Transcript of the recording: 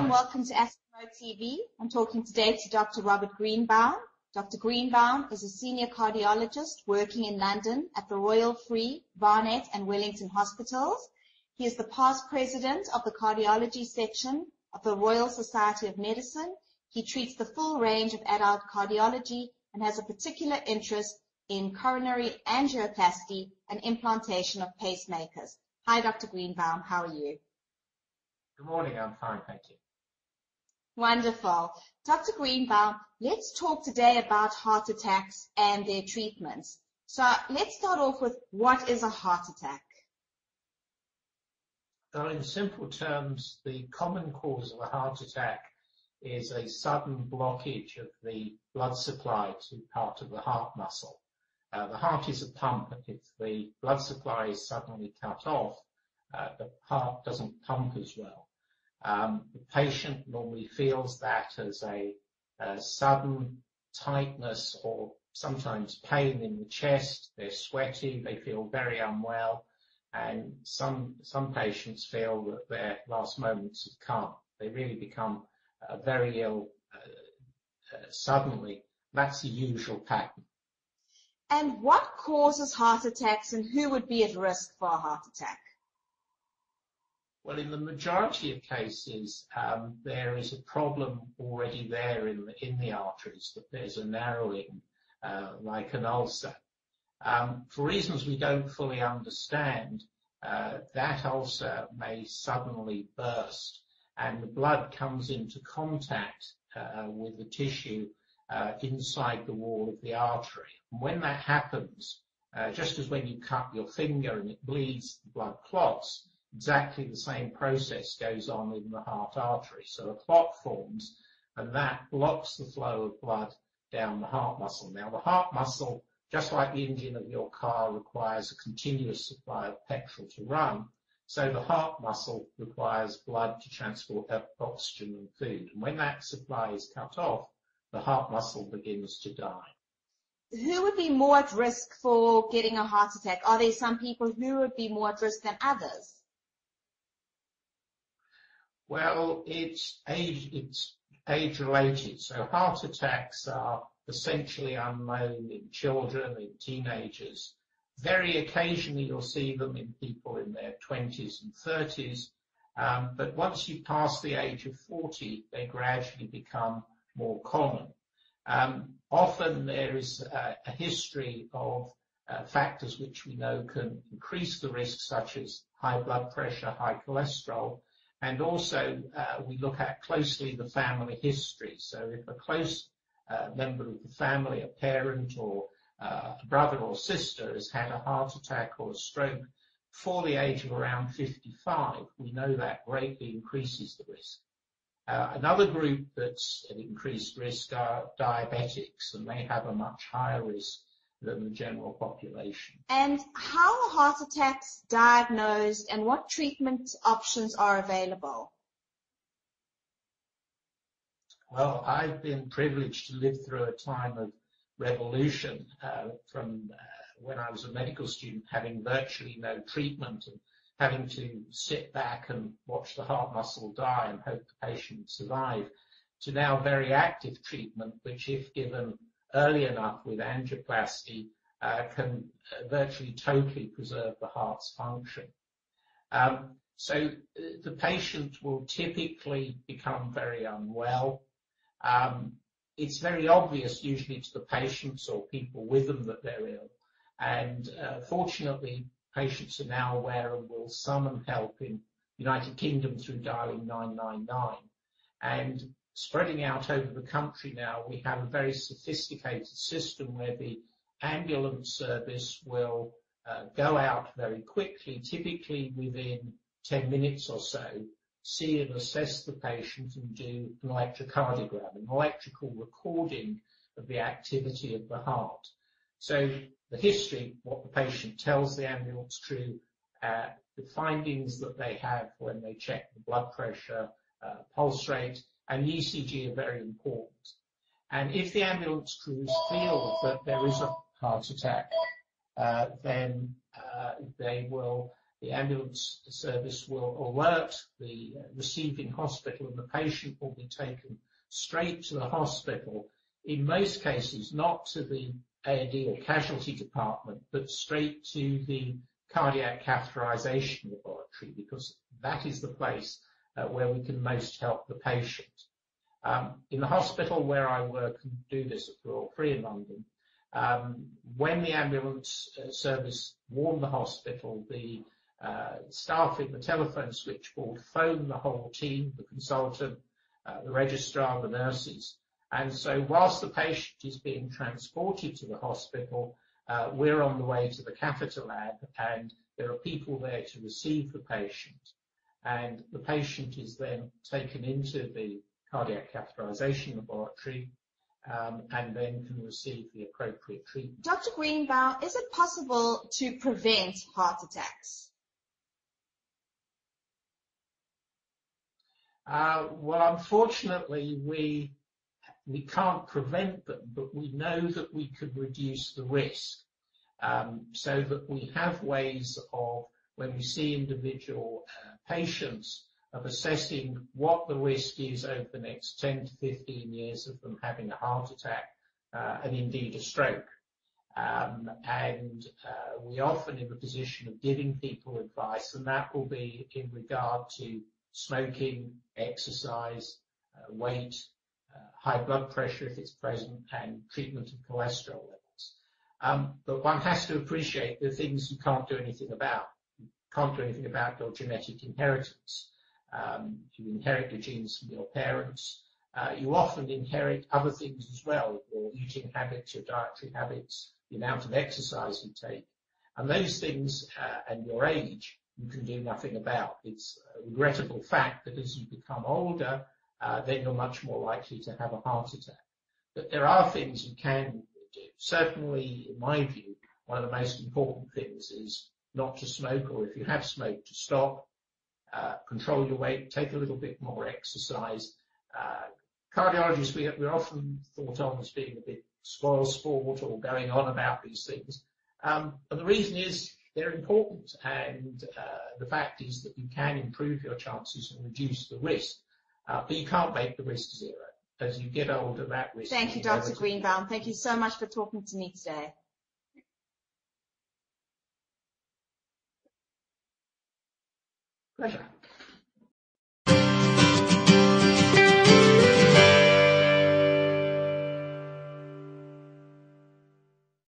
and welcome to Askimo TV. I'm talking today to Dr. Robert Greenbaum. Dr. Greenbaum is a senior cardiologist working in London at the Royal Free, Barnet and Wellington hospitals. He is the past president of the cardiology section of the Royal Society of Medicine. He treats the full range of adult cardiology and has a particular interest in coronary angioplasty and implantation of pacemakers. Hi, Dr. Greenbaum. How are you? Good morning. I'm fine, thank you. Wonderful. Dr. Greenbaum, let's talk today about heart attacks and their treatments. So let's start off with, what is a heart attack? Well, in simple terms, the common cause of a heart attack is a sudden blockage of the blood supply to part of the heart muscle. The heart is a pump. If the blood supply is suddenly cut off, the heart doesn't pump as well. The patient normally feels that as a sudden tightness or sometimes pain in the chest. They're sweaty, they feel very unwell, and some patients feel that their last moments have come. They really become very ill suddenly. That's the usual pattern. And what causes heart attacks, and who would be at risk for a heart attack? Well, in the majority of cases, there is a problem already there in the arteries, that there's a narrowing, like an ulcer. For reasons we don't fully understand, that ulcer may suddenly burst, and the blood comes into contact with the tissue inside the wall of the artery. And when that happens, just as when you cut your finger and it bleeds, the blood clots, exactly the same process goes on in the heart artery. So a clot forms, and that blocks the flow of blood down the heart muscle. Now, the heart muscle, just like the engine of your car, requires a continuous supply of petrol to run. So the heart muscle requires blood to transport oxygen and food. And when that supply is cut off, the heart muscle begins to die. Who would be more at risk for getting a heart attack? Are there some people who would be more at risk than others? Well, it's age-related. So heart attacks are essentially unknown in children, in teenagers. Very occasionally you'll see them in people in their 20s and 30s. But once you pass the age of 40, they gradually become more common. Often there is a history of factors which we know can increase the risk, such as high blood pressure, high cholesterol. And also, we look at closely the family history. So if a close member of the family, a parent or a brother or sister, has had a heart attack or a stroke before the age of around 55, we know that greatly increases the risk. Another group that's at increased risk are diabetics, and they have a much higher risk than the general population. And how are heart attacks diagnosed, and what treatment options are available? Well, I've been privileged to live through a time of revolution from when I was a medical student, having virtually no treatment and having to sit back and watch the heart muscle die and hope the patient survive, to now very active treatment, which, if given early enough with angioplasty, can virtually totally preserve the heart's function. So the patient will typically become very unwell. It's very obvious usually to the patients or people with them that they're ill. And fortunately, patients are now aware and will summon help in the United Kingdom through dialing 999. And spreading out over the country now, we have a very sophisticated system where the ambulance service will go out very quickly, typically within 10 minutes or so, see and assess the patient and do an electrocardiogram, an electrical recording of the activity of the heart. So the history, what the patient tells the ambulance crew, the findings that they have when they check the blood pressure, pulse rate, and the ECG are very important. And if the ambulance crews feel that there is a heart attack, then they will the ambulance service will alert the receiving hospital, and the patient will be taken straight to the hospital, in most cases not to the A&E or casualty department, but straight to the cardiac catheterization laboratory, because that is the place where we can most help the patient. In the hospital where I work and do this at the Royal Free in London, when the ambulance service warn the hospital, the staff in the telephone switchboard phone the whole team, the consultant, the registrar, the nurses. And so whilst the patient is being transported to the hospital, we're on the way to the catheter lab, and there are people there to receive the patient. And the patient is then taken into the cardiac catheterization laboratory, and then can receive the appropriate treatment. Dr. Greenbaum, is it possible to prevent heart attacks? Well, unfortunately, we can't prevent them, but we know that we could reduce the risk, so that we have ways of, when we see individual patients, of assessing what the risk is over the next 10 to 15 years of them having a heart attack and indeed a stroke. We're often in the position of giving people advice, and that will be in regard to smoking, exercise, weight, high blood pressure if it's present, and treatment of cholesterol levels. But one has to appreciate the things you can't do anything about. You can't do anything about your genetic inheritance. You inherit your genes from your parents. You often inherit other things as well, your eating habits, your dietary habits, the amount of exercise you take. And those things and your age, you can do nothing about. It's a regrettable fact that as you become older, then you're much more likely to have a heart attack. But there are things you can do. Certainly, in my view, one of the most important things is not to smoke, or if you have smoked, to stop, control your weight, take a little bit more exercise. Cardiologists, we're often thought of as being a bit spoil sport or going on about these things. And the reason is they're important, and the fact is that you can improve your chances and reduce the risk, but you can't make the risk zero. As you get older, that risk. Thank you, Dr. Greenbaum. Thank you so much for talking to me today. Pleasure.